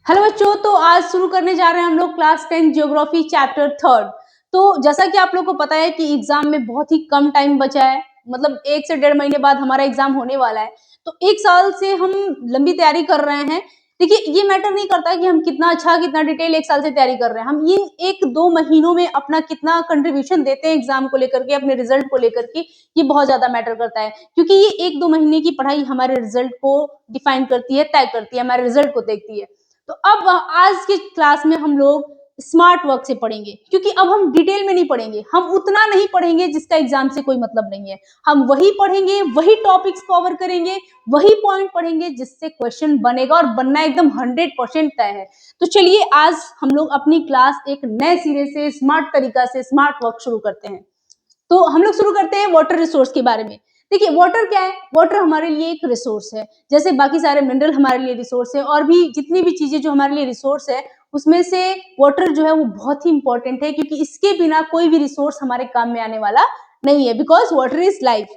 Hello बच्चों, तो आज शुरू करने जा रहे हैं हम लोग क्लास 10 ज्योग्राफी चैप्टर 3। तो जैसा कि आप लोग को पता है कि एग्जाम में बहुत ही कम टाइम बचा है, मतलब 1 से 1.5 महीने बाद हमारा एग्जाम होने वाला है। तो 1 साल से हम लंबी तैयारी कर रहे हैं। देखिए, ये मैटर नहीं करता कि हम कितना अच्छा कितना डिटेल 1 साल से तैयारी कर रहे हैं। हम इन 1-2 महीनों में अपना कितना कंट्रीब्यूशन देते हैं एग्जाम को लेकर के, अपने रिजल्ट को लेकर के, ये बहुत ज्यादा मैटर करता है। क्योंकि ये 1-2 महीने की पढ़ाई हमारे रिजल्ट को डिफाइन करती है, तय करती है, हमारे रिजल्ट को देखती है। तो अब आज की क्लास में हम लोग स्मार्ट वर्क से पढ़ेंगे, क्योंकि अब हम डिटेल में नहीं पढ़ेंगे, हम उतना नहीं पढ़ेंगे जिसका एग्जाम से कोई मतलब नहीं है। हम वही पढ़ेंगे, वही टॉपिक्स कवर करेंगे, वही पॉइंट पढ़ेंगे जिससे क्वेश्चन बनेगा, और बनना एकदम 100% तय है। तो चलिए आज हम लोग अपनी क्लास एक नए सिरे से स्मार्ट तरीका से स्मार्ट वर्क शुरू करते हैं। तो हम लोग शुरू करते हैं वाटर रिसोर्स के बारे में। देखिए, वाटर क्या है? वाटर हमारे लिए एक रिसोर्स है, जैसे बाकी सारे मिनरल हमारे लिए रिसोर्स है, और भी जितनी भी चीजें जो हमारे लिए रिसोर्स है, उसमें से वाटर जो है वो बहुत ही इंपॉर्टेंट है, क्योंकि इसके बिना कोई भी रिसोर्स हमारे काम में आने वाला नहीं है, बिकॉज वाटर इज लाइफ।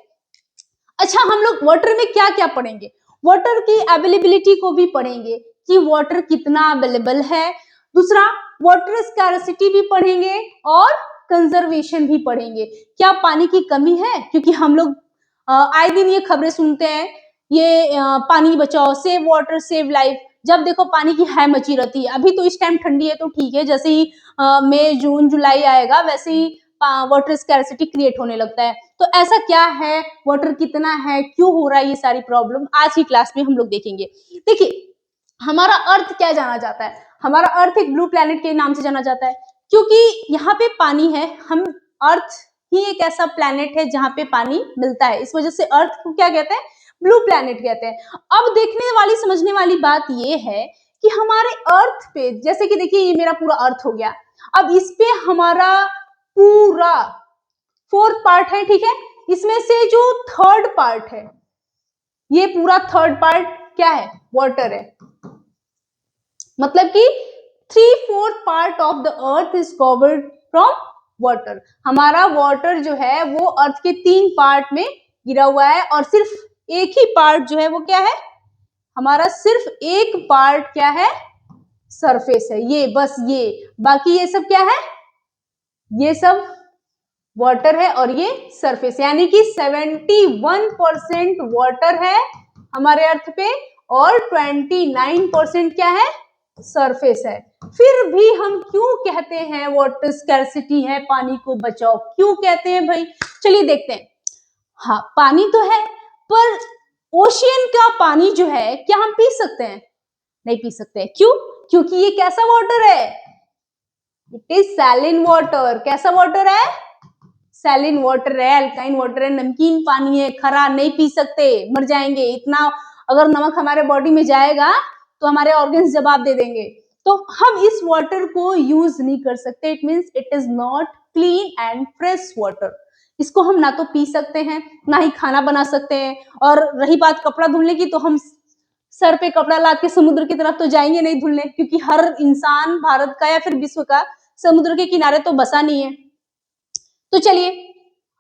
अच्छा, हम लोग वाटर में क्या क्या पढ़ेंगे? वाटर की अवेलेबिलिटी को भी पढ़ेंगे कि वाटर कितना अवेलेबल है। दूसरा, वाटर स्कैरसिटी भी पढ़ेंगे, और कंजर्वेशन भी पढ़ेंगे। क्या पानी की कमी है? क्योंकि हम लोग आए दिन ये खबरें सुनते हैं, ये पानी बचाओ, सेव वाटर सेव लाइफ। जब देखो पानी की हाय मची रहती है। अभी तो इस टाइम ठंडी है तो ठीक है, जैसे ही मई जून जुलाई आएगा वैसे ही वाटर स्कैरसिटी क्रिएट होने लगता है। तो ऐसा क्या है, वाटर कितना है, क्यों हो रहा है, ये सारी प्रॉब्लम आज की क्लास में हम लोग देखेंगे। देखिए, हमारा अर्थ क्या जाना जाता है? हमारा अर्थ एक ब्लू प्लैनेट के नाम से जाना जाता है, क्योंकि यहाँ पे पानी है। हम अर्थ ही एक ऐसा प्लैनेट है जहाँ पे पानी मिलता है, इस वजह से अर्थ को क्या कहते हैं? ब्लू प्लैनेट कहते हैं। अब देखने वाली समझने वाली बात ये है कि हमारे अर्थ पे, जैसे कि देखिए ये मेरा पूरा अर्थ हो गया, अब इस पे हमारा पूरा 4th पार्ट है, ठीक है। इसमें से जो 3rd पार्ट है, ये पूरा 3rd पार्ट क्या है? वाटर है। मतलब कि 3/4 part of the earth is covered from water. हमारा वाटर जो है वो अर्थ के 3 पार्ट में गिरा हुआ है, और सिर्फ एक ही पार्ट जो है वो क्या है? हमारा सिर्फ एक पार्ट क्या है? सरफेस है, ये बस ये। बाकी ये सब क्या है? ये सब वाटर है, और ये सरफेस, यानी कि 71% वाटर है हमारे अर्थ पे, और 29% क्या है? सरफेस है। फिर भी हम क्यों कहते हैं वाटर स्कैरसिटी है, पानी को बचाओ, क्यों कहते हैं भाई? चलिए देखते हैं। हाँ, पानी तो है, पर ओशियन का पानी जो है क्या हम पी सकते हैं? नहीं पी सकते। क्यों? क्योंकि ये कैसा वाटर है? It is saline water. कैसा वाटर है? सैलिन वाटर है, अल्काइन वाटर है, नमकीन पानी है, खरा, नहीं पी सकते, मर जाएंगे। इतना अगर नमक हमारे बॉडी में जाएगा तो हमारे ऑर्गन्स जवाब दे देंगे। तो हम इस वाटर को यूज नहीं कर सकते। It means it is not clean and fresh water. इसको हम ना तो पी सकते हैं, ना ही खाना बना सकते हैं। और रही बात कपड़ा धुलने की, तो हम सर पे कपड़ा ला के समुद्र की तरफ तो जाएंगे नहीं धुलने, क्योंकि हर इंसान भारत का या फिर विश्व का समुद्र के किनारे तो बसा नहीं है। तो चलिए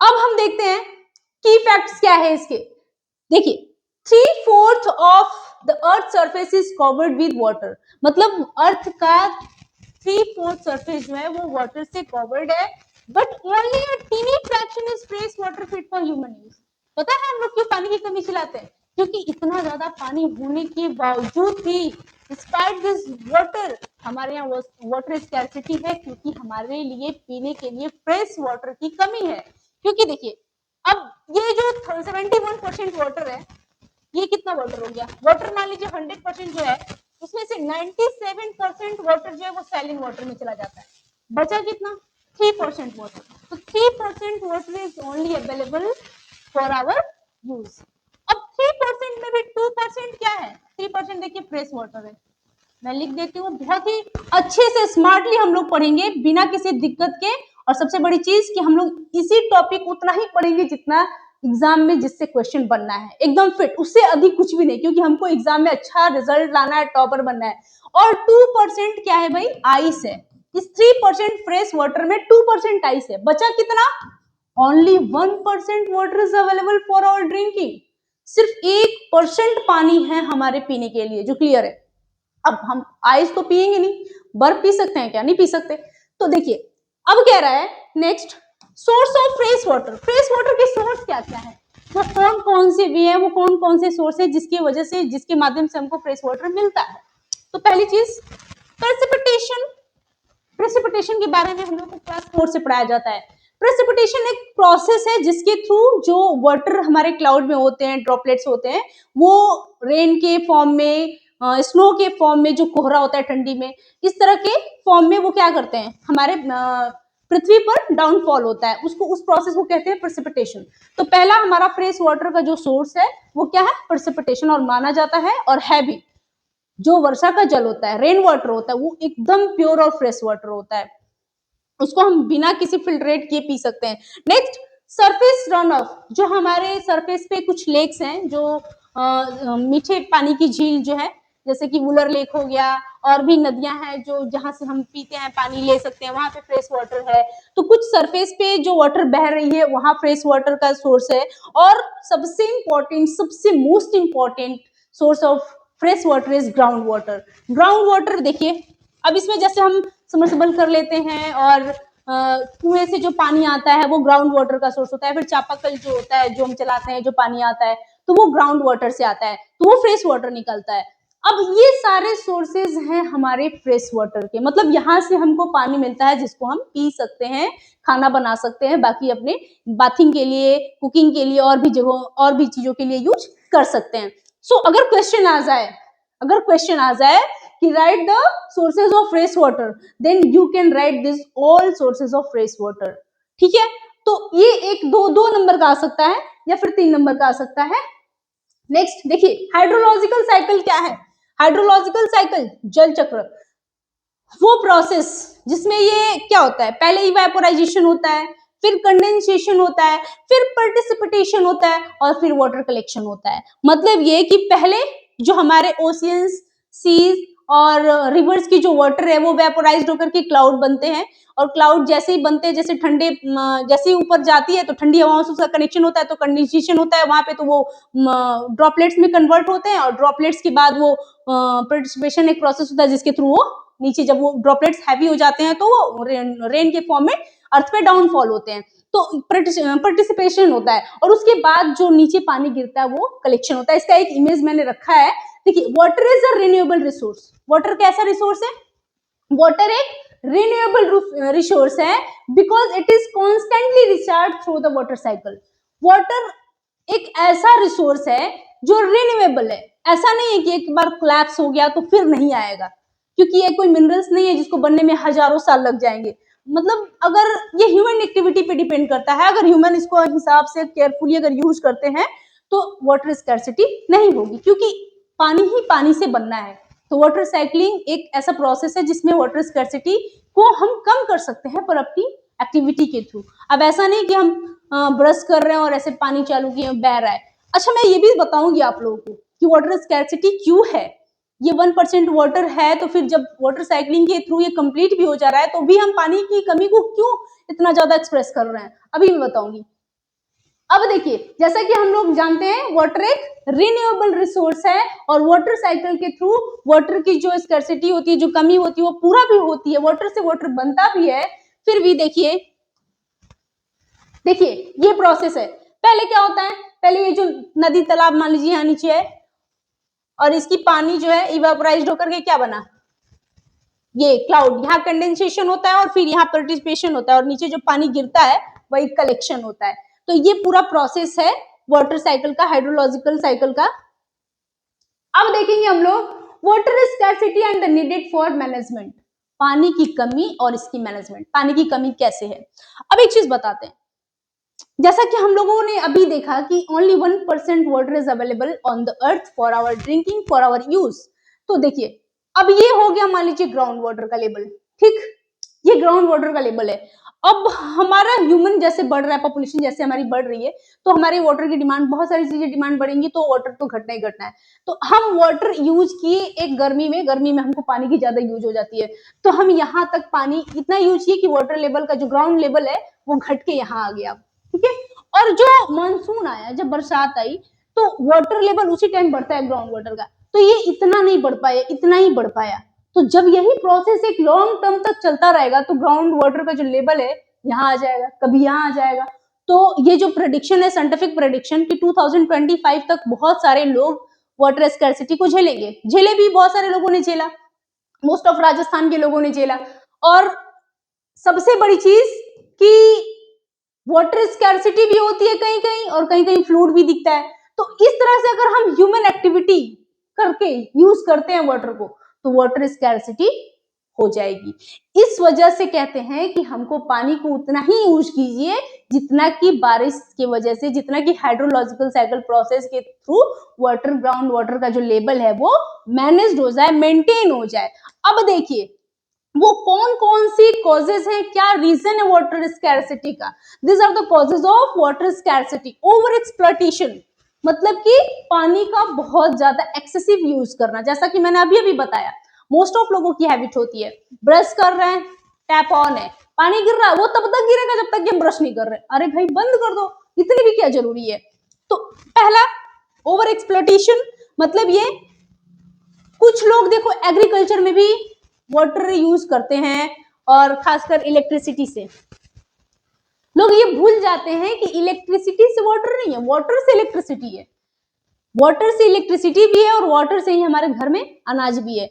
अब हम देखते हैं की फैक्ट्स क्या है इसके। देखिए, 3/4 of the earth surface is covered with water. मतलब अर्थ का 3/4 सरफेस जो है वो वाटर से कवर्ड है, but only a tiny fraction is fresh water fit for human use. पता है हम लोग क्यों पानी की कमी खिलाते हैं? क्योंकि इतना ज्यादा पानी होने के बावजूद भी, डिस्पाइट दिस वाटर, हमारे यहाँ वाटर स्कैरसिटी है, क्योंकि हमारे लिए पीने के लिए फ्रेश वाटर की कमी है। क्योंकि देखिए, अब ये जो 71% वाटर है, ये कितना वाटर हो गया? वाटर मान लीजिए 100% जो है, उसमें से 97% वाटर जो है वो सैलिन वाटर में चला जाता है। बचा कितना? 3% वाटर। तो 3% water is only available for our use. अब 3% में भी 2% क्या है? 3% देखिए फ्रेश वाटर है। मैं लिख देती हूँ, बहुत ही अच्छे से स्मार्टली हम लोग पढ़ेंगे बिना किसी दिक्कत के। और सबसे बड़ी चीज कि हम लोग इसी टॉपिक उतना ही पढ़ेंगे जितना एग्जाम में जिससे क्वेश्चन बनना है, एकदम फिट, उससे अधिक कुछ भी नहीं, क्योंकि हमको एग्जाम में अच्छा रिजल्ट लाना है, टॉपर बनना है। और 2% क्या है भाई? आइस है। इस 3% फ्रेश वाटर में 2% आइस है। बचा कितना? Only 1% water is available for our drinking. सिर्फ 1% पानी है हमारे पीने के लिए, जो क्लियर है। अब हम आइस तो पिएंगे नहीं, बर्फ पी सकते हैं क्या? नहीं पी सकते। तो देखिए अब कह रहा है next, source of fresh water. Fresh water के सोर्स क्या क्या है, वो कौन कौन से भी है, वो कौन कौन से सोर्स है जिसकी वजह से, जिसके माध्यम से हमको फ्रेश वाटर मिलता है। तो पहली चीज प्रेसिपिटेशन। प्रेसिपिटेशन के बारे में हम लोग को क्लास 4 से पढ़ाया जाता है। प्रेसिपिटेशन एक प्रोसेस है जिसके थ्रू जो वाटर हमारे क्लाउड में होते हैं, ड्रॉपलेट्स होते हैं, वो रेन के फॉर्म में, स्नो के फॉर्म में, जो कोहरा होता है ठंडी में, इस तरह के फॉर्म में वो क्या करते हैं, हमारे पृथ्वी पर डाउनफॉल होता है, उसको, उस प्रोसेस को कहते हैं प्रेसिपिटेशन। तो पहला हमारा फ्रेश वाटर का जो सोर्स है वो क्या है, प्रेसिपिटेशन, और माना जाता है और है भी। जो वर्षा का जल होता है, रेन वाटर होता है, वो एकदम प्योर और फ्रेश वाटर होता है, उसको हम बिना किसी फिल्ट्रेट किए पी सकते हैं। Next surface run of. जो हमारे सरफेस पे कुछ लेक्स हैं, जो मीठे पानी की झील जो है, जैसे कि वुलर लेक हो गया, और भी नदियां हैं जो जहां से हम पीते हैं, पानी ले सकते हैं, वहां पे फ्रेश वाटर है। तो कुछ सरफेस पे जो वाटर बह रही है वहां फ्रेश वाटर का सोर्स है। और सबसे इंपॉर्टेंट, सबसे most important source of fresh water is ground water. Ground water देखिए, अब इसमें जैसे हम सबमर्सिबल कर लेते हैं और कुएं से जो पानी आता है वो ग्राउंड वाटर का सोर्स होता है, फिर चापाकल जो होता है जो हम चलाते हैं, जो पानी आता है, तो वो ग्राउंड वाटर से आता है, तो वो फ्रेश वाटर निकलता है। अब ये सारे सोर्सेज हैं हमारे फ्रेश वाटर के, मतलब यहाँ से हमको पानी मिलता है जिसको हम पी सकते हैं, खाना बना सकते हैं, बाकी अपने बाथिंग के लिए, कुकिंग के लिए, और भी जगहों, और भी चीजों के लिए यूज कर सकते हैं। सो अगर क्वेश्चन आ जाए, अगर क्वेश्चन आ जाए कि write the sources of fresh water, then you can write this all sources of fresh water। ठीक है, तो ये एक दो नंबर का आ सकता है या फिर 3 नंबर का आ सकता है। नेक्स्ट देखिए हाइड्रोलॉजिकल साइकिल क्या है। हाइड्रोलॉजिकल साइकिल, जल चक्र, वो प्रोसेस जिसमें ये क्या होता है, पहले इवेपोराइजेशन होता है, फिर कंडेंसेशन होता है, फिर पार्टिसिपेशन होता है, और फिर वाटर कलेक्शन होता है। मतलब ये कि पहले जो हमारे ओशियंस, सीज और रिवर्स की जो वाटर है वो वेपोराइज्ड होकर के क्लाउड बनते हैं, और क्लाउड जैसे ही बनते हैं, जैसे ठंडे, जैसे ही ऊपर जाती है तो ठंडी हवाओं से उसका कनेक्शन होता है, तो कंडेंसेशन होता है वहां पे, तो वो ड्रॉपलेट्स में कन्वर्ट होते हैं, और ड्रॉपलेट्स के बाद वो पार्टिसिपेशन एक प्रोसेस होता है जिसके थ्रू वो नीचे, जब वो ड्रॉपलेट्स हैवी हो जाते हैं तो वो रेन के फॉर्म में अर्थ पे डाउनफॉल होते हैं, तो पार्टिसिपेशन होता है, और उसके बाद जो नीचे पानी गिरता है वो कलेक्शन होता है। इसका एक इमेज मैंने रखा है। देखिए water is a renewable resource. Water कैसा रिसोर्स है, वाटर एक रिन्यूएबल रिसोर्स है, because it is constantly recharge through the water cycle. Water एक ऐसा रिसोर्स है जो रिन्यूएबल है, ऐसा नहीं है कि एक बार कोलैप्स हो गया तो फिर नहीं आएगा, क्योंकि ये कोई मिनरल्स नहीं है जिसको बनने में हजारों साल लग जाएंगे। मतलब अगर ये ह्यूमन एक्टिविटी पे डिपेंड करता है, अगर ह्यूमन इसको हिसाब से केयरफुली अगर यूज करते हैं तो वाटर स्कैर्सिटी नहीं होगी, क्योंकि पानी ही पानी से बनना है। तो वाटर साइक्लिंग एक ऐसा प्रोसेस है जिसमें वाटर स्कैर्सिटी को हम कम कर सकते हैं पर अपनी एक्टिविटी के थ्रू। अब ऐसा नहीं कि हम ब्रश कर रहे हैं और ऐसे पानी चालू किए बह रहा है। अच्छा मैं ये भी बताऊंगी आप लोगों को कि वाटर स्कैर्सिटी क्यों है। ये 1% वाटर है, तो फिर जब वाटर साइक्लिंग के थ्रू ये कंप्लीट भी हो जा रहा है तो भी हम पानी की कमी को क्यों इतना ज्यादा एक्सप्रेस कर रहे हैं, अभी मैं बताऊंगी। अब देखिए जैसा कि हम लोग जानते हैं वाटर एक रिन्यूएबल रिसोर्स है, और वाटर साइकिल के थ्रू वाटर की जो स्कैर्सिटी होती है, जो कमी होती है, वो पूरा भी होती है, वाटर से वाटर बनता भी है। फिर भी देखिए, देखिए ये प्रोसेस है। पहले क्या होता है, पहले ये जो नदी तालाब मान लीजिए यहाँ नीचे है, और इसकी पानी जो है इवेपोराइज्ड होकर के क्या बना, ये क्लाउड, यहाँ कंडेंसेशन होता है और फिर यहाँ पार्टिसिपेशन होता है, और नीचे जो पानी गिरता है वही कलेक्शन होता है। तो ये पूरा प्रोसेस है वाटर साइकिल का, हाइड्रोलॉजिकल साइकिल का। अब देखेंगे हम लोग water scarcity and the needed for management. पानी की कमी और इसकी मैनेजमेंट, पानी की कमी कैसे है। अब एक चीज बताते हैं, जैसा कि हम लोगों ने अभी देखा कि only 1% water is available on the earth for our drinking, for our use. तो देखिए अब ये हो गया मान लीजिए ग्राउंड वाटर का लेवल, ठीक, ये ग्राउंड वाटर का लेवल है। अब हमारा ह्यूमन जैसे बढ़ रहा है, पॉपुलेशन जैसे हमारी बढ़ रही है, तो हमारी वाटर की डिमांड, बहुत सारी चीजें डिमांड बढ़ेंगी, तो वाटर तो घटना ही घटना है। तो हम वाटर यूज किए एक गर्मी में हमको पानी की ज्यादा यूज हो जाती है, तो हम यहाँ तक पानी इतना यूज किए कि वाटर लेवल का जो ग्राउंड लेवल है वो घट के यहाँ आ गया, ठीक है। और जो मानसून आया, जब बरसात आई, तो वाटर लेवल उसी टाइम बढ़ता है ग्राउंड वाटर का। तो ये इतना नहीं बढ़ पाया, इतना ही बढ़ पाया। तो जब यही प्रोसेस एक लॉन्ग टर्म तक चलता रहेगा तो ग्राउंड वाटर का जो लेवल है यहाँ आ जाएगा, कभी यहाँ आ जाएगा। तो ये जो प्रेडिक्शन है, साइंटिफिक प्रेडिक्शन कि 2025 तक बहुत सारे लोग वाटर स्कैर्सिटी को झेलेंगे, झेले भी, बहुत सारे लोगों ने झेला, मोस्ट ऑफ राजस्थान के लोगों ने झेला। और सबसे बड़ी चीज कि वाटर स्कैर्सिटी भी होती है कहीं कहीं और कहीं कहीं फ्लूड भी दिखता है। तो इस तरह से अगर हम ह्यूमन एक्टिविटी करके यूज करते हैं वाटर को तो वाटर स्कैर्सिटी हो जाएगी। इस वजह से कहते हैं कि हमको पानी को उतना ही यूज कीजिए जितना कि बारिश की वजह से, जितना कि हाइड्रोलॉजिकल साइकिल प्रोसेस के थ्रू वाटर, ग्राउंड वाटर का जो लेवल है वो मैनेज्ड हो जाए, मेंटेन हो जाए। अब देखिए वो कौन कौन सी कॉजेज है, क्या रीजन है वाटर स्कैर्सिटी का। This are the causes of water scarcity. Over exploitation मतलब कि पानी का बहुत ज्यादा एक्सेसिव यूज करना, जैसा कि मैंने अभी अभी बताया मोस्ट ऑफ लोगों की हैबिट होती है, ब्रश कर रहे हैं, टैप ऑन है, पानी गिर रहा है, वो तब तक गिरेगा जब तक कि हम ब्रश नहीं कर रहे। अरे भाई बंद कर दो, इतनी भी क्या जरूरी है। तो पहला ओवर एक्सप्लॉइटेशन, मतलब ये कुछ लोग देखो एग्रीकल्चर में भी वाटर यूज करते हैं और खासकर इलेक्ट्रिसिटी से। लोग ये भूल जाते हैं कि इलेक्ट्रिसिटी से वाटर नहीं है, वाटर से इलेक्ट्रिसिटी है, वाटर से इलेक्ट्रिसिटी भी है और वाटर से ही हमारे घर में अनाज भी है।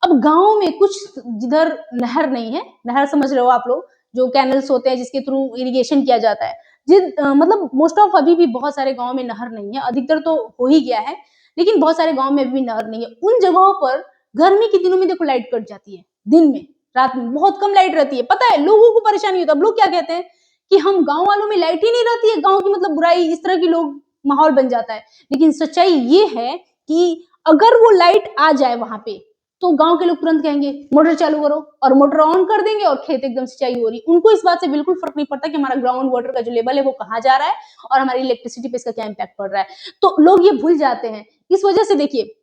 अब गांव में कुछ जिधर नहर नहीं है, नहर समझ रहे हो आप लोग, जो कैनल्स होते हैं जिसके थ्रू इरिगेशन किया जाता है, मतलब मोस्ट ऑफ अभी भी बहुत सारे गांव में नहर नहीं है, अधिकतर तो हो ही गया है, लेकिन बहुत सारे गांव में भी नहर नहीं है। उन जगहों पर गर्मी के दिनों में देखो लाइट कट जाती है, दिन में, रात में बहुत कम लाइट रहती है। पता है लोगों को परेशानी होता है, अब लोग क्या कहते हैं कि हम गांव वालों में लाइट ही नहीं रहती है, गांव की मतलब बुराई, इस तरह की लोग माहौल बन जाता है। लेकिन सच्चाई ये है कि अगर वो लाइट आ जाए वहां पे तो गांव के लोग तुरंत कहेंगे मोटर चालू करो, और मोटर ऑन कर देंगे और खेत एकदम सिंचाई हो रही। उनको इस बात से बिल्कुल फर्क नहीं पड़ता कि हमारा ग्राउंड वाटर का जो लेवल है वो कहाँ जा रहा है और हमारी इलेक्ट्रिसिटी पे इसका क्या इम्पैक्ट पड़ रहा है। तो लोग ये भूल जाते हैं। इस वजह से देखिए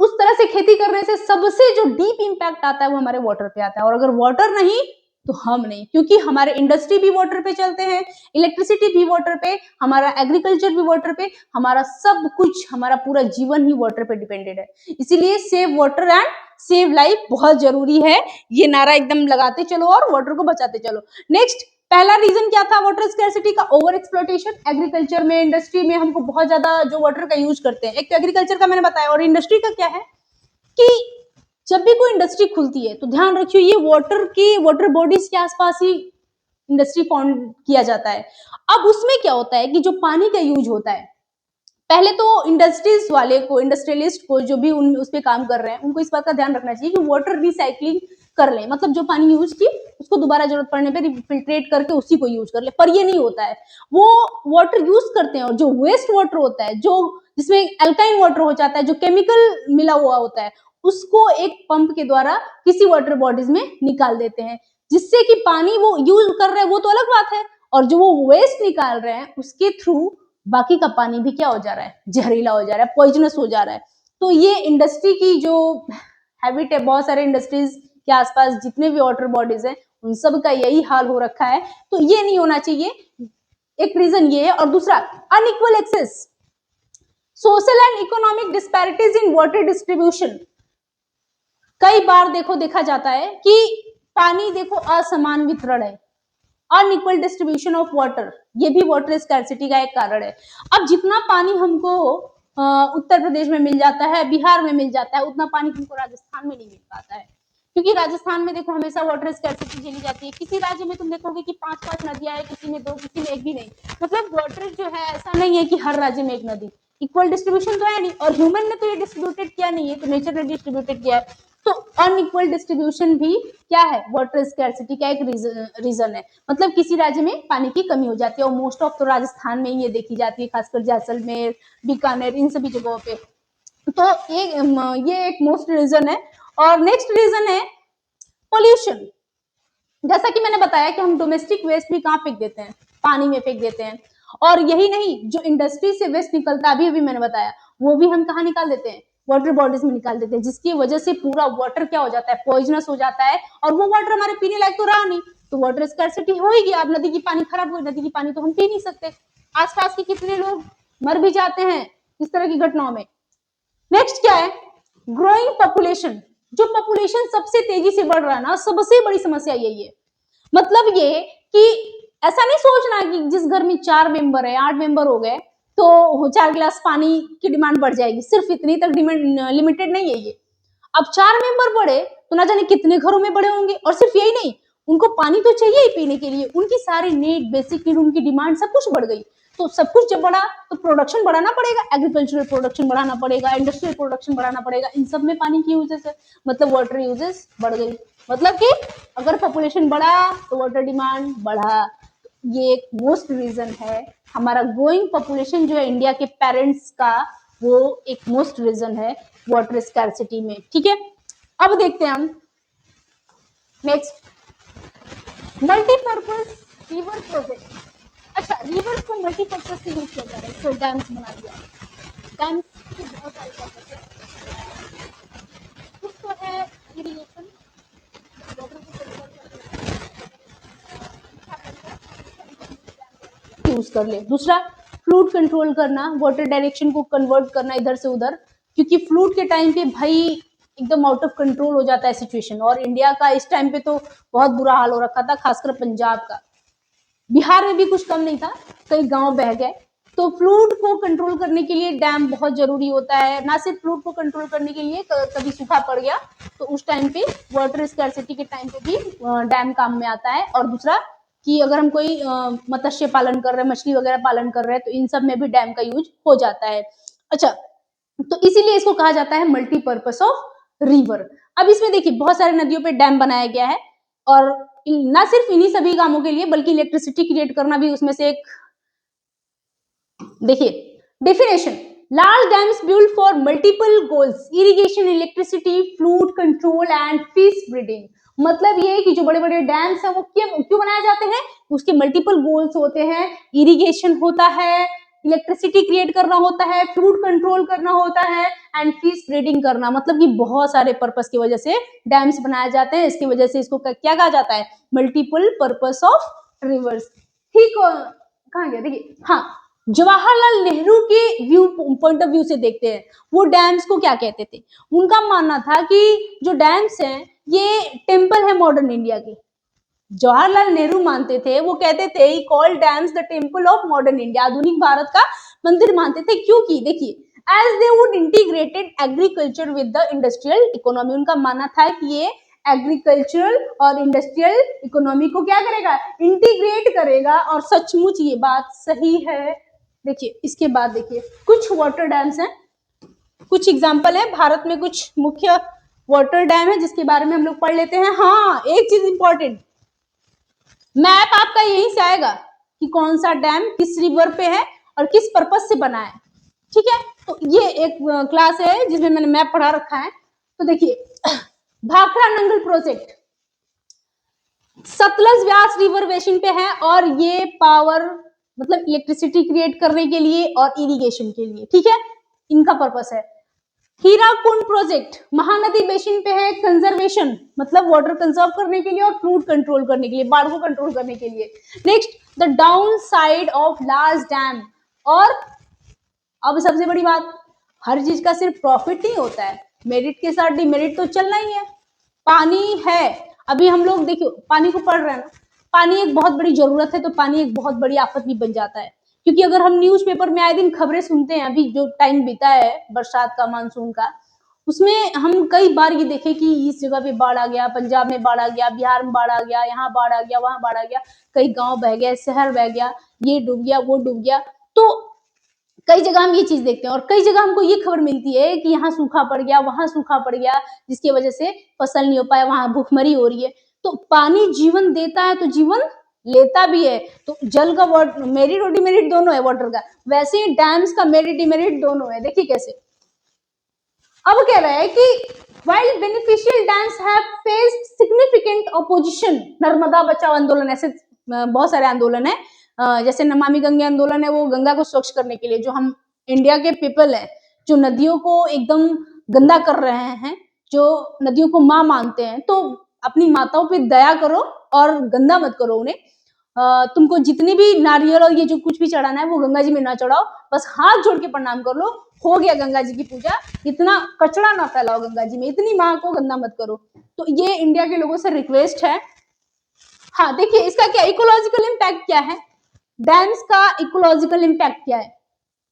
उस तरह से खेती करने से सबसे जो डीप इम्पैक्ट आता है वो हमारे वाटर पे आता है, और अगर वाटर नहीं तो हम नहीं, क्योंकि हमारे इंडस्ट्री भी वाटर पे चलते हैं, इलेक्ट्रिसिटी भी वाटर पे, हमारा एग्रीकल्चर भी वाटर पे, हमारा सब कुछ, हमारा पूरा जीवन ही वाटर पे डिपेंडेड है। इसीलिए save water and save life बहुत जरूरी है, ये नारा एकदम लगाते चलो और वाटर को बचाते चलो। नेक्स्ट, पहला रीजन क्या था वाटर स्कैर्सिटी का? Over exploitation. एग्रीकल्चर में, इंडस्ट्री में हमको बहुत ज्यादा जो वाटर का यूज करते हैं, एक तो एग्रीकल्चर का मैंने बताया, और इंडस्ट्री का क्या है कि जब भी कोई इंडस्ट्री खुलती है तो ध्यान रखियो ये वाटर बॉडीज के आसपास ही इंडस्ट्री फाउंड किया जाता है। अब उसमें क्या होता है कि जो पानी का यूज होता है, पहले तो इंडस्ट्रीज वाले को, इंडस्ट्रियलिस्ट को, जो भी उस पे काम कर रहे हैं, उनको इस बात का ध्यान रखना चाहिए कि वाटर रिसाइकलिंग कर लें, मतलब जो पानी यूज की उसको दोबारा जरूरत पड़ने पे फिल्ट्रेट करके उसी को यूज कर ले। पर ये नहीं होता है, वो वाटर यूज करते हैं और जो वेस्ट वाटर होता है, जो जिसमें अल्काइन वाटर हो जाता है, जो केमिकल मिला हुआ होता है, उसको एक पंप के द्वारा किसी वाटर बॉडीज में निकाल देते हैं, जिससे कि पानी वो यूज कर रहे हैं वो तो अलग बात है, और जो वो वेस्ट निकाल रहे हैं उसके थ्रू बाकी का पानी भी क्या हो जा रहा है, जहरीला हो जा रहा है, पॉइजनस हो जा रहा है। तो ये इंडस्ट्री की जो हैबिट है, बहुत सारे इंडस्ट्रीज के आसपास जितने भी वाटर बॉडीज हैं उन सब का यही हाल हो रखा है। तो ये नहीं होना चाहिए, एक रीजन ये है। और दूसरा, unequal access, social and economic disparities in water distribution. कई बार देखा जाता है कि पानी असमान वितरण है, अनइक्वल डिस्ट्रीब्यूशन ऑफ वाटर, ये भी वाटर स्कैर्सिटी का एक कारण है। अब जितना पानी हमको उत्तर प्रदेश में मिल जाता है, बिहार में मिल जाता है, उतना पानी हमको राजस्थान में नहीं मिल पाता है, क्योंकि राजस्थान में हमेशा वाटर स्कैर्सिटी झेली जाती है। किसी राज्य में तुम देखोगे कि 5-5 नदियां है, किसी में 2, किसी में 1 भी नहीं। मतलब वाटर जो है ऐसा नहीं है कि हर राज्य में एक नदी, इक्वल डिस्ट्रीब्यूशन तो है नहीं, और ह्यूमन ने तो ये डिस्ट्रीब्यूटेड किया नहीं है, तो नेचर ने डिस्ट्रीब्यूटेड किया है। तो अनइक्वल डिस्ट्रीब्यूशन भी क्या है, वाटर स्कैर्सिटी का एक रीजन है। मतलब किसी राज्य में पानी की कमी हो जाती है, और मोस्ट ऑफ तो राजस्थान में ही ये देखी जाती है, खासकर जैसलमेर, बीकानेर, इन सभी जगहों पे। तो ये एक मोस्ट रीजन है। और नेक्स्ट रीजन है पोल्यूशन। जैसा कि मैंने बताया कि हम डोमेस्टिक वेस्ट भी कहाँ फेंक देते हैं, पानी में फेंक देते हैं। और यही नहीं, जो इंडस्ट्री से वेस्ट निकलता है, अभी मैंने बताया, वो भी हम कहाँ निकाल देते हैं, वाटर बॉडीज में निकाल देते हैं, जिसकी वजह से पूरा वाटर क्या हो जाता है, पॉइजनस हो जाता है, और वो वाटर हमारे पीने लायक तो रहा नहीं। तो वाटर स्कैर्सिटी हो ही गया। अब नदी की पानी खराब हुई, नदी की पानी तो हम पी नहीं सकते। आसपास के कितने लोग मर भी जाते हैं इस तरह की घटनाओं में। नेक्स्ट क्या है, ग्रोइंग पॉपुलेशन। जो पॉपुलेशन सबसे तेजी से बढ़ रहा है ना, सबसे बड़ी समस्या यही है। मतलब ये कि ऐसा नहीं सोचना कि जिस घर में 4 मेंबर है, 8 मेंबर हो गए तो 4 गिलास पानी की डिमांड बढ़ जाएगी, सिर्फ इतनी तक डिमांड लिमिटेड नहीं है ये। अब 4 मेंबर बढ़े तो ना जाने कितने घरों में बड़े होंगे, और सिर्फ यही नहीं, उनको पानी तो चाहिए ही पीने के लिए, उनकी सारी नीड, बेसिक नीड, उनकी डिमांड सब कुछ बढ़ गई। तो सब कुछ जब बढ़ा तो प्रोडक्शन बढ़ाना पड़ेगा, एग्रीकल्चरल प्रोडक्शन बढ़ाना पड़ेगा, इंडस्ट्रियल प्रोडक्शन बढ़ाना पड़ेगा, इन सब में पानी की यूजेस है, मतलब वाटर यूजेस बढ़ गई। मतलब कि अगर पॉपुलेशन बढ़ा तो वाटर डिमांड बढ़ा। ये एक मोस्ट रीजन है, हमारा ग्रोइंग पॉपुलेशन जो है इंडिया के पेरेंट्स का, वो एक मोस्ट रीजन है वाटर स्कैर्सिटी में। ठीक है, अब देखते हैं हम नेक्स्ट, मल्टीपर्पज रिवर प्रोजेक्ट। अच्छा, रिवर को मल्टीपर्पज से यूज किया जा रहा है, तो डैम्स बना दिया। डैम्स की बहुत सारी पर्पज है, कुछ तो है इरिगेशन, यूज कर ले। दूसरा, फ्लूड कंट्रोल करना, वाटर डायरेक्शन को कन्वर्ट करना इधर से उधर, क्योंकि फ्लूड के टाइम पे भाई एकदम आउट ऑफ कंट्रोल हो जाता है सिचुएशन, और इंडिया का इस टाइम पे तो बहुत बुरा हाल हो रखा था, खासकर पंजाब का। बिहार में भी कुछ कम नहीं था, कई गांव बह गए। तो फ्लूड को कंट्रोल करने के लिए डैम बहुत जरूरी होता है, ना सिर्फ फ्लूड को कंट्रोल करने के लिए, कभी सूखा पड़ गया तो उस टाइम पे, वाटर स्कैर्सिटी के टाइम पे भी डैम काम में आता है। और दूसरा कि अगर हम कोई मत्स्य पालन कर रहे हैं, मछली वगैरह पालन कर रहे हैं, तो इन सब में भी डैम का यूज हो जाता है। अच्छा, तो इसीलिए इसको कहा जाता है मल्टीपर्पस ऑफ रिवर। अब इसमें देखिए बहुत सारे नदियों पे डैम बनाया गया है, और ना सिर्फ इन्हीं सभी कामों के लिए, बल्कि इलेक्ट्रिसिटी क्रिएट करना भी उसमें से एक। देखिए definition, large dams build for multiple goals, irrigation, electricity, fluid control and fish breeding. मतलब ये कि जो बड़े बड़े डैम्स हैं वो क्यों बनाए जाते हैं, उसके मल्टीपल गोल्स होते हैं, इरिगेशन होता है, इलेक्ट्रिसिटी क्रिएट करना होता है, फ्लूड कंट्रोल करना होता है, एंड फिश ब्रीडिंग करना। मतलब कि बहुत सारे पर्पस की वजह से डैम्स बनाए जाते हैं, इसकी वजह से इसको क्या कहा जाता है, मल्टीपल पर्पस ऑफ रिवर्स। ठीक, कहाँ गया, देखिए हाँ, जवाहरलाल नेहरू के व्यू पॉइंट ऑफ व्यू से देखते हैं, वो डैम्स को क्या कहते थे। उनका मानना था कि जो डैम्स हैं ये टेम्पल है मॉडर्न इंडिया के। जवाहरलाल नेहरू मानते थे, वो कहते थे, he called dams the temple of modern India, आधुनिक भारत का मंदिर मानते थे। क्योंकि देखिए, as they would integrated agriculture with the industrial economy, उनका मानना था कि ये एग्रीकल्चरल और इंडस्ट्रियल इकोनॉमी को क्या करेगा, इंटीग्रेट करेगा, और सचमुच ये बात सही है। देखिए इसके बाद देखिए कुछ वाटर डैम्स हैं, कुछ एग्जाम्पल है भारत में, कुछ मुख्य वाटर डैम है जिसके बारे में हम लोग पढ़ लेते हैं। हाँ, एक चीज इंपॉर्टेंट, मैप आपका यहीं से आएगा कि कौन सा डैम किस रिवर पे है और किस पर्पस से बना है। ठीक है, तो ये एक क्लास है जिसमें मैंने मैप पढ़ा रखा है। तो देखिए भाखड़ा नंगल प्रोजेक्ट सतलज व्यास रिवर बेसिन पे है, और ये पावर मतलब इलेक्ट्रिसिटी क्रिएट करने के लिए और इरिगेशन के लिए, ठीक है, इनका पर्पस है। हीराकुंड प्रोजेक्ट महानदी बेसिन पे है, कंजर्वेशन मतलब वाटर कंजर्व करने के लिए और फ्लूड कंट्रोल करने के लिए, बाढ़ को कंट्रोल करने के लिए। Next, the down side of large dam. और अब सबसे बड़ी बात, हर चीज का सिर्फ प्रॉफिट नहीं होता है, मेरिट के साथ डिमेरिट तो चलना ही है। पानी है, अभी हम लोग देखियो पानी को पढ़ रहे हैं ना, पानी एक बहुत बड़ी जरूरत है, तो पानी एक बहुत बड़ी आफत भी बन जाता है। क्योंकि अगर हम न्यूज़पेपर में आए दिन खबरें सुनते हैं, अभी जो टाइम बीता है बरसात का, मानसून का, उसमें हम कई बार ये देखे कि इस जगह पे बाढ़ आ गया, पंजाब में बाढ़ आ गया, बिहार में बाढ़ आ गया, यहाँ बाढ़ आ गया, वहां बाढ़ आ गया, कई गांव बह गए, शहर बह गया, ये डूब गया, वो डूब गया। तो कई जगह हम ये चीज देखते हैं, और कई जगह हमको ये खबर मिलती है कि यहाँ सूखा पड़ गया, वहां सूखा पड़ गया, जिसकी वजह से फसल नहीं हो पाया, वहां भूखमरी हो रही है। तो पानी जीवन देता है तो जीवन लेता भी है। तो जल का मेरिट और डिमेरिट दोनों है वाटर का, वैसे ही डैम्स का मेरिट डिमेरिट दोनों है। देखिए कैसे, अब कह रहा है कि while beneficial dams have faced significant opposition, Narmada बचाओ आंदोलन, ऐसे बहुत सारे आंदोलन है, जैसे नमामि गंगे आंदोलन है, वो गंगा को स्वच्छ करने के लिए, जो हम इंडिया के पीपल है जो नदियों को एकदम गंदा कर रहे हैं, जो नदियों को माँ मानते हैं, तो अपनी माताओं पे दया करो और गंदा मत करो उन्हें। तुमको जितनी भी नारियल और ये जो कुछ भी चढ़ाना है वो गंगा जी में ना चढ़ाओ, बस हाथ जोड़ के प्रणाम कर लो, हो गया गंगा जी की पूजा, इतना कचरा ना फैलाओ गंगा जी में, इतनी माँ को गंदा मत करो। तो ये इंडिया के लोगों से रिक्वेस्ट है। हाँ देखिए इसका क्या इकोलॉजिकल इम्पैक्ट क्या है, डैम्स का इकोलॉजिकल इम्पैक्ट क्या है,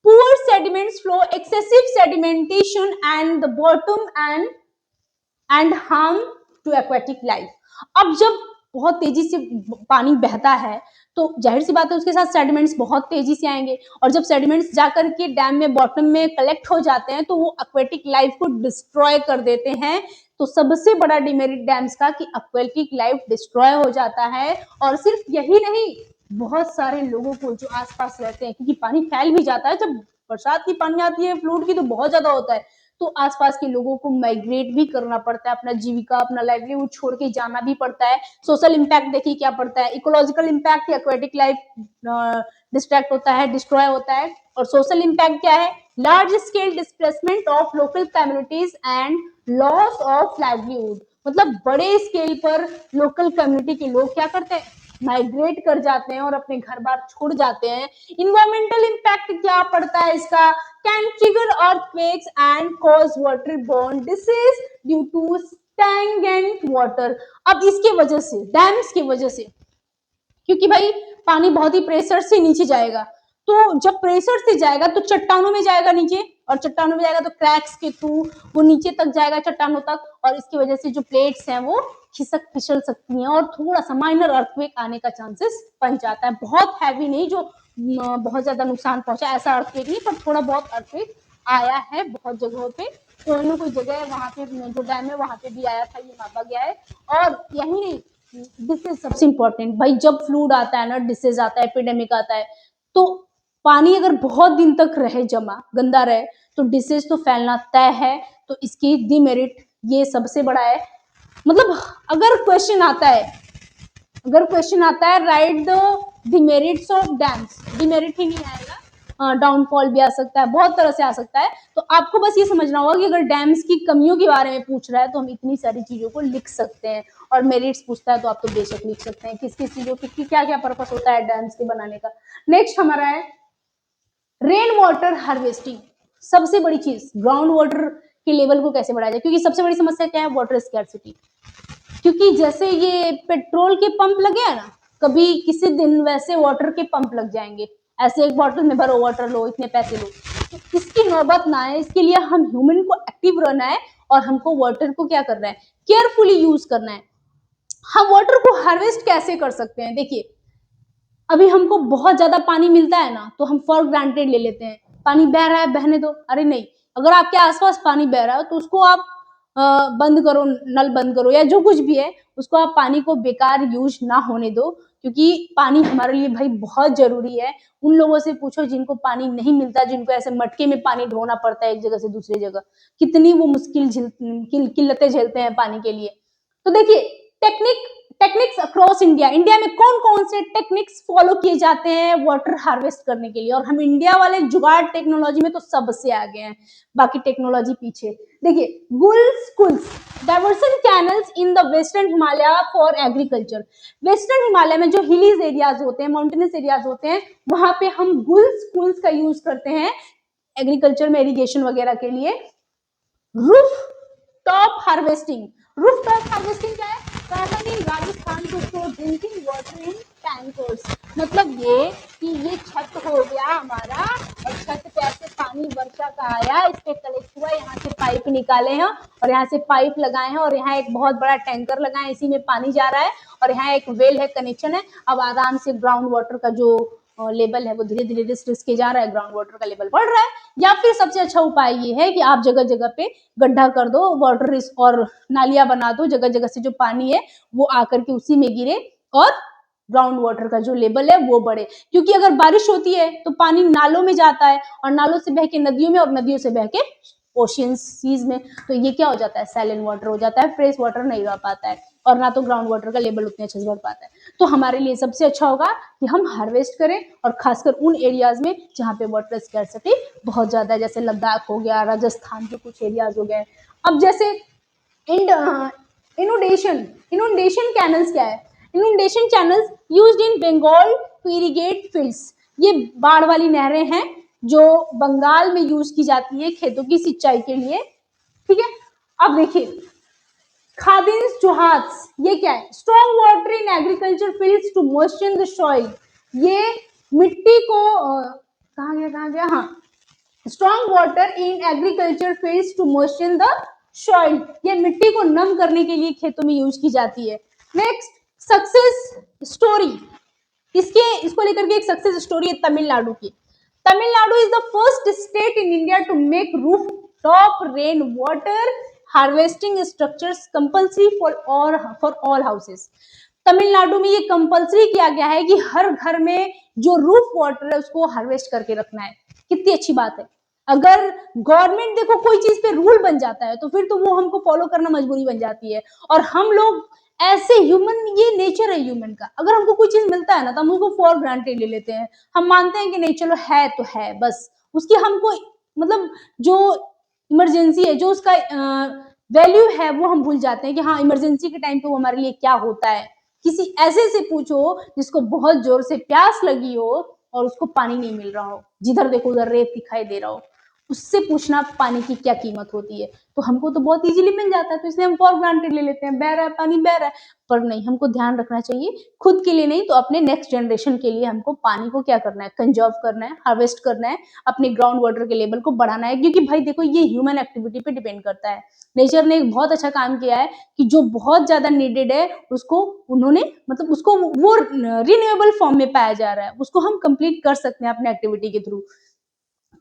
poor sediments flow, excessive sedimentation and the bottom and harm to aquatic life. अब जब बहुत तेजी से पानी बहता है तो जाहिर सी बात है उसके साथ सेडिमेंट्स बहुत तेजी से आएंगे, और जब सेडिमेंट्स जाकर के डैम में बॉटम में कलेक्ट हो जाते हैं तो वो एक्वेटिक लाइफ को डिस्ट्रॉय कर देते हैं। तो सबसे बड़ा डिमेरिट डैम्स का कि एक्वेटिक लाइफ डिस्ट्रॉय हो जाता है, और सिर्फ यही नहीं, बहुत सारे लोगों को जो आसपास रहते हैं, क्योंकि पानी फैल भी जाता है, जब बरसात की पानी आती है फ्लूड की तो बहुत ज्यादा होता है, तो आसपास के लोगों को माइग्रेट भी करना पड़ता है, अपना जीविका अपना लाइवलीहुड छोड़ के जाना भी पड़ता है। सोशल इम्पैक्ट देखिए क्या पड़ता है, ecological impact, aquatic life distract होता है, डिस्ट्रॉय होता है, और सोशल इम्पैक्ट क्या है, large scale displacement of local communities and loss of livelihood. मतलब बड़े स्केल पर लोकल कम्युनिटी के लोग क्या करते हैं, माइग्रेट कर जाते हैं और अपने घर बार छोड़ जाते हैं। इन्वायरमेंटल इम्पैक्ट क्या पड़ता है इसका, can trigger earthquakes and cause waterborne disease due to stagnant water. अब इसके वजह से, डैम्स की वजह से, क्योंकि भाई पानी बहुत ही प्रेशर से नीचे जाएगा, तो जब प्रेशर से जाएगा तो चट्टानों में जाएगा नीचे, और चट्टानों में जाएगा तो क्रैक्स के थ्रू वो नीचे तक जाएगा चट्टानों तक, और इसकी वजह से जो प्लेट्स हैं वो खिसक फिसल सकती हैं और थोड़ा सा माइनर अर्थक्वेक आने का चांसेस बन जाता है। बहुत हैवी नहीं जो बहुत ज्यादा नुकसान पहुंचा, ऐसा अर्थक्वेक नहीं, पर थोड़ा बहुत अर्थक्वेक आया है बहुत जगहों पे, कोई ना कोई जगह वहां पे जो डैम है वहां पे भी आया था, ये मापा गया है। और यही नहीं, डिसीज सबसे इंपॉर्टेंट भाई, जब फ्लूड आता है ना, डिसीज आता है, एपिडेमिक आता है, तो पानी अगर बहुत दिन तक रहे जमा, गंदा रहे, तो डिसीज तो फैलना तय है। तो इसकी डिमेरिट ये सबसे बड़ा है। मतलब अगर क्वेश्चन आता है, write the demerits of dams, demerit ही नहीं आएगा, डाउनफॉल भी आ सकता है, बहुत तरह से आ सकता है। तो आपको बस ये समझना होगा कि अगर डैम्स की कमियों के बारे में पूछ रहा है तो हम इतनी सारी चीजों को लिख सकते हैं, और मेरिट्स पूछता है तो आप तो बेशक लिख सकते हैं किस किस चीजों की क्या क्या पर्पस होता है डैम्स के बनाने का। नेक्स्ट हमारा है रेन वाटर हार्वेस्टिंग। सबसे बड़ी चीज, ग्राउंड वाटर के लेवल को कैसे बढ़ाया जाए, क्योंकि सबसे बड़ी समस्या क्या है, वाटर स्कैर्सिटी। क्योंकि जैसे ये पेट्रोल के पंप लगे हैं ना, कभी किसी दिन वैसे वाटर के पंप लग जाएंगे, ऐसे एक बॉटल में भरो वाटर लो, इतने पैसे लो, तो इसकी नौबत ना आए इसके लिए हम ह्यूमन को एक्टिव रहना है, और हमको वाटर को क्या करना है, केयरफुली यूज करना है। हम वाटर को हार्वेस्ट कैसे कर सकते हैं, देखिए अभी हमको बहुत ज्यादा पानी मिलता है ना, तो हम फॉर ग्रांटेड ले लेते हैं, पानी बह रहा है बहने दो, अरे नहीं, अगर आपके आसपास पानी बह रहा है तो उसको आप बंद करो, नल बंद करो या जो कुछ भी है, उसको आप पानी को बेकार यूज ना होने दो, क्योंकि पानी हमारे लिए भाई बहुत जरूरी है। उन लोगों से पूछो जिनको पानी नहीं मिलता, जिनको ऐसे मटके में पानी ढोना पड़ता है एक जगह से दूसरी जगह, कितनी वो मुश्किल किल्लतें झेलते हैं पानी के लिए। तो देखिए टेक्निक्स अक्रॉस इंडिया, इंडिया में कौन कौन से टेक्निक्स फॉलो किए जाते हैं वाटर हार्वेस्ट करने के लिए, और हम इंडिया वाले जुगाड़ टेक्नोलॉजी में तो सबसे आगे हैं, बाकी टेक्नोलॉजी पीछे। देखिए kuhls diversion canals in the western Himalaya for agriculture. Western Himalaya में जो हिलीज एरियाज होते हैं, माउंटेनस एरियाज होते हैं, वहां पे हम गुल्स का यूज करते हैं एग्रीकल्चर में, इरिगेशन वगैरह के लिए। Roof top harvesting, roof top harvesting क्या है, common in Rajasthan to store drinking water in tankers. मतलब ये कि ये छत हो गया हमारा, और छत पे ऐसे पानी वर्षा का आया, इस पे कलेक्ट हुआ, यहाँ से पाइप निकाले हैं और यहाँ से पाइप लगाए हैं, और यहाँ एक बहुत बड़ा टैंकर लगा है, इसी में पानी जा रहा है, और यहाँ एक वेल है, कनेक्शन है। अब आराम से ग्राउंड वाटर का जो लेवल है वो धीरे धीरे रिस के जा रहा है, ग्राउंड वाटर का लेवल बढ़ रहा है। या फिर सबसे अच्छा उपाय ये है कि आप जगह जगह पे गड्ढा कर दो, वाटर रिस और नालियां बना दो, जगह जगह से जो पानी है वो आकर के उसी में गिरे, और ग्राउंड वाटर का जो लेवल है वो बढ़े। क्योंकि अगर बारिश होती है तो पानी नालों में जाता है, और नालों से बह के नदियों में, और नदियों से बह के ओशियन सीज में, तो ये क्या हो जाता है, सैलिन वाटर हो जाता है, फ्रेश वाटर नहीं रह पाता है, और ना तो ग्राउंड वाटर का लेवल उतने अच्छे से बढ़ पाता है। तो हमारे लिए सबसे अच्छा होगा कि हम हार्वेस्ट करें, और खासकर उन एरियाज में जहाँ पे वाटर स्कैर्सिटी बहुत ज्यादा है, जैसे लद्दाख हो गया, राजस्थान के कुछ एरियाज हो गए। अब जैसे इनुंडेशन कैनल्स क्या है, inundation channels used in Bengal to irrigate fields. ये बाढ़ वाली नहरें हैं जो बंगाल में यूज की जाती है खेतों की सिंचाई के लिए। ठीक है, अब देखिए खादिन्स जोहाट्स, ये क्या है? Storing water in agriculture fields to moisture the soil. ये मिट्टी को कहाँ गया, हाँ, storing water in agriculture fields to moisture the soil, ये मिट्टी को नम करने के लिए खेतों में यूज की जाती है। नेक्स्ट, सक्सेस स्टोरी, इसको लेकर के एक सक्सेस स्टोरी है तमिलनाडु की। Tamil Nadu is the first state in India to make roof top rain water harvesting structures compulsory for all houses. Tamil Nadu में ये कंपल्सरी किया गया है कि हर घर में जो रूफ वाटर है उसको हार्वेस्ट करके रखना है। कितनी अच्छी बात है। अगर गवर्नमेंट देखो कोई चीज पे रूल बन जाता है तो फिर तो वो हमको फॉलो करना मजबूरी बन जाती है। और हम लोग ऐसे ह्यूमन, ये नेचर है ह्यूमन का, अगर हमको कोई चीज मिलता है ना तो हम उसको फॉर ग्रांटेड ले लेते हैं। हम मानते हैं कि नहीं चलो है तो है, बस उसकी हमको मतलब जो इमरजेंसी है, जो उसका वैल्यू है वो हम भूल जाते हैं कि हाँ इमरजेंसी के टाइम पे वो हमारे लिए क्या होता है। किसी ऐसे से पूछो जिसको बहुत जोर से प्यास लगी हो और उसको पानी नहीं मिल रहा हो, जिधर देखो उधर रेत दिखाई दे रहा हो, उससे पूछना पानी की क्या कीमत होती है। तो हमको तो बहुत इजीली मिल जाता है तो इसलिए हम फॉर ग्रांटेड ले लेते हैं, बह रहा है पानी बह रहा है। पर नहीं, हमको ध्यान रखना चाहिए, खुद के लिए नहीं तो अपने नेक्स्ट जनरेशन के लिए हमको पानी को क्या करना है, कंजर्व करना है, हार्वेस्ट करना है, अपने ग्राउंड वाटर के लेवल को बढ़ाना है। क्योंकि भाई देखो ये ह्यूमन एक्टिविटी पे डिपेंड करता है। नेचर ने एक बहुत अच्छा काम किया है कि जो बहुत ज्यादा नीडेड है उसको उन्होंने मतलब उसको वो रिन्यूएबल फॉर्म में पाया जा रहा है, उसको हम कंप्लीट कर सकते हैं अपने एक्टिविटी के थ्रू।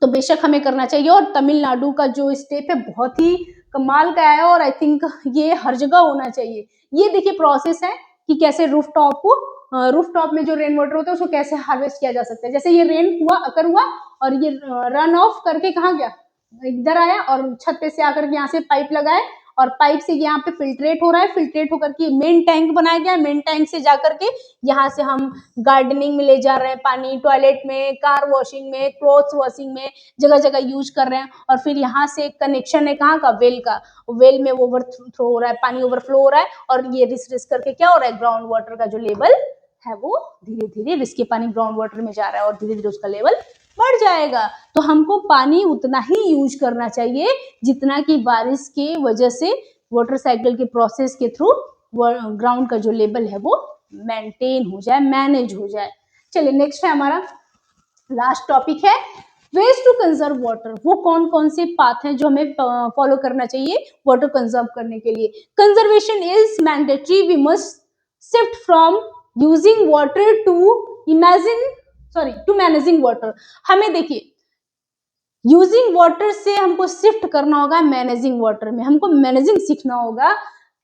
तो बेशक हमें करना चाहिए। और तमिलनाडु का जो स्टेप है बहुत ही कमाल का है और आई थिंक ये हर जगह होना चाहिए। ये देखिए प्रोसेस है कि कैसे रूफटॉप में जो रेन वाटर होता है उसको कैसे हार्वेस्ट किया जा सकता है। जैसे ये रेन हुआ, अकर हुआ और ये रन ऑफ करके कहाँ गया, इधर आया और छत पे से आकर के यहाँ से पाइप लगाए और पाइप से यहाँ पे फिल्ट्रेट हो रहा है, फिल्ट्रेट होकर के मेन टैंक बनाया गया, मेन टैंक से जाकर के यहाँ से हम गार्डनिंग में ले जा रहे हैं पानी, टॉयलेट में, कार वॉशिंग में, क्लोथ्स वॉशिंग में, जगह जगह यूज कर रहे हैं। और फिर यहाँ से कनेक्शन है कहाँ का, वेल का, वेल में ओवरफ्लो हो रहा है, पानी ओवरफ्लो हो रहा है और ये रिस रिस करके क्या हो रहा है, ग्राउंड वाटर का जो लेवल है वो धीरे धीरे रिस के पानी ग्राउंड वाटर में जा रहा है और धीरे धीरे उसका लेवल बढ़ जाएगा। तो हमको पानी उतना ही यूज करना चाहिए जितना कि बारिश की वजह से वाटर साइकिल के प्रोसेस के थ्रू ग्राउंड का जो लेवल है वो मेंटेन हो जाए, मैनेज हो जाए। चलिए नेक्स्ट है हमारा लास्ट टॉपिक है वेज टू कंजर्व वाटर। वो कौन कौन से पाथ हैं जो हमें फॉलो करना चाहिए वाटर कंजर्व करने के लिए। Conservation is mandatory, we must shift from using water to managing water. हमें देखिए यूजिंग वाटर से हमको शिफ्ट करना होगा मैनेजिंग वाटर में, हमको मैनेजिंग सीखना होगा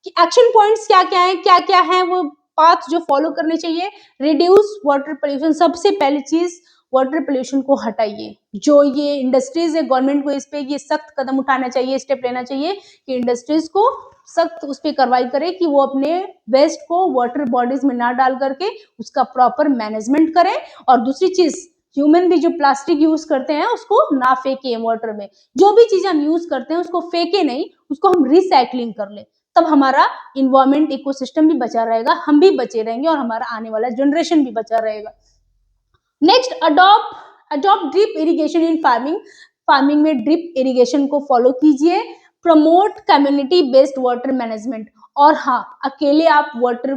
कि एक्शन पॉइंट्स क्या क्या है वो पाथ जो फॉलो करने चाहिए। रिड्यूस वाटर पोल्यूशन, सबसे पहली चीज वाटर पोल्यूशन को हटाइए। जो ये इंडस्ट्रीज है गवर्नमेंट को इस पे ये सख्त कदम उठाना चाहिए, स्टेप लेना चाहिए कि इंडस्ट्रीज को सख्त उस पर कार्रवाई करे कि वो अपने वेस्ट को वाटर बॉडीज में ना डाल करके उसका प्रॉपर मैनेजमेंट करें। और दूसरी चीज ह्यूमन भी जो प्लास्टिक यूज करते हैं उसको ना फेंके वाटर में, जो भी चीज हम यूज करते हैं उसको फेंके नहीं, उसको हम रिसाइकलिंग कर ले, तब हमारा इन्वायरमेंट इकोसिस्टम भी बचा रहेगा, हम भी बचे रहेंगे और हमारा आने वाला जनरेशन भी बचा रहेगा। नेक्स्ट, अडॉप्ट ड्रिप इरिगेशन इन फार्मिंग। फार्मिंग में ड्रिप इरिगेशन को फॉलो कीजिए। Promote community based water management. और हाँ, अकेले आप वाटर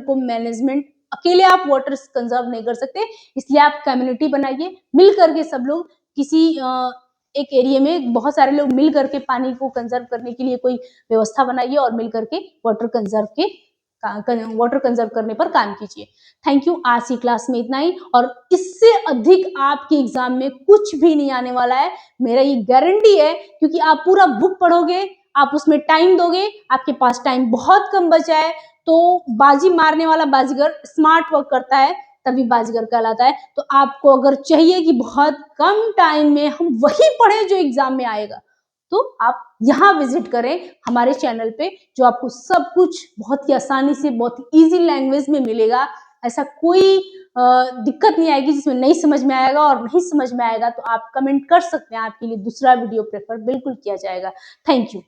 कंजर्व नहीं कर सकते, इसलिए आप कम्युनिटी बनाइए, मिल करके सब लोग किसी एक एरिया में बहुत सारे लोग मिल करके पानी को कंजर्व करने के लिए कोई व्यवस्था बनाइए और मिल करके वाटर कंजर्व करने पर काम कीजिए। थैंक यू, आज की क्लास में इतना ही और इससे अधिक आपके एग्जाम में कुछ भी नहीं आने वाला है, मेरा ये गारंटी है। क्योंकि आप पूरा बुक पढ़ोगे, आप उसमें टाइम दोगे, आपके पास टाइम बहुत कम बचा है, तो बाजी मारने वाला बाजीगर स्मार्ट वर्क करता है तभी बाजीगर कहलाता है। तो आपको अगर चाहिए कि बहुत कम टाइम में हम वही पढ़ें जो एग्जाम में आएगा, तो आप यहाँ विजिट करें हमारे चैनल पे, जो आपको सब कुछ बहुत ही आसानी से बहुत इजी लैंग्वेज में मिलेगा। ऐसा कोई दिक्कत नहीं आएगी जिसमें नहीं समझ में आएगा, और नहीं समझ में आएगा तो आप कमेंट कर सकते हैं, आपके लिए दूसरा वीडियो प्रेफर बिल्कुल किया जाएगा। Thank you.